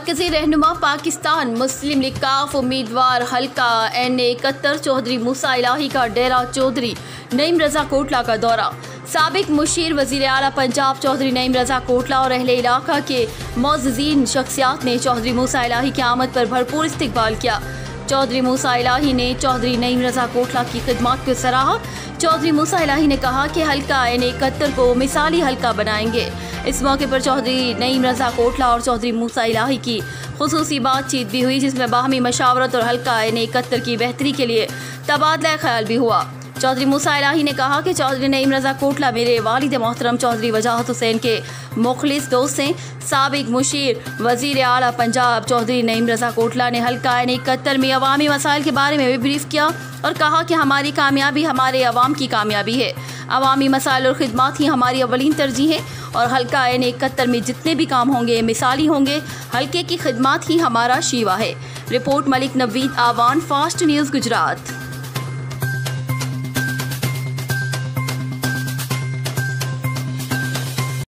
मरकजी रहनुमा पाकिस्तान मुस्लिम लीग काफ उम्मीदवार हल्का NA71 चौधरी मूसा इलाही का डेरा चौधरी नईम रजा कोटला का दौरा। साबिक मुशीर वजीर आला पंजाब चौधरी नईम रजा कोटला और अहले इलाका के मोअज़्ज़ीन शख्सियात ने चौधरी मूसा इलाही की आमद पर भरपूर इस्तकबाल किया। चौधरी मूसा इलाही ने चौधरी नईम रजा कोटला की खिदमत को सराहा। चौधरी मूसा इलाही ने कहा कि हल्का NA71 को मिसाली हल्का बनाएंगे। इस मौके पर चौधरी नईम रजा कोटला और चौधरी मूसा इलाही की खुसूसी बातचीत भी हुई, जिसमें बाहमी मशावरत और हल्का NA71 की बेहतरी के लिए तबादला ख्याल भी हुआ। चौधरी मूसा इलाही ने कहा कि चौधरी नईम रजा कोटला मेरे वालिद मोहतरम चौधरी वजाहत हुसैन के मुखलिस दोस्त हैं। साबिक मुशीर वजीर आला पंजाब चौधरी नईम रजा कोटला ने हल्का NA71 में अवामी मसाइल के बारे में भी ब्रीफ किया और कहा कि हमारी कामयाबी हमारे अवाम की कामयाबी है। अवामी मसाइल और खिदमत ही हमारी अवलीन तरजीह है और हल्का NA71 में जितने भी काम होंगे मिसाली होंगे। हल्के की खिदमत ही हमारा शीवा है। रिपोर्ट मलिक नवीद आवान, फास्ट न्यूज़ गुजरात।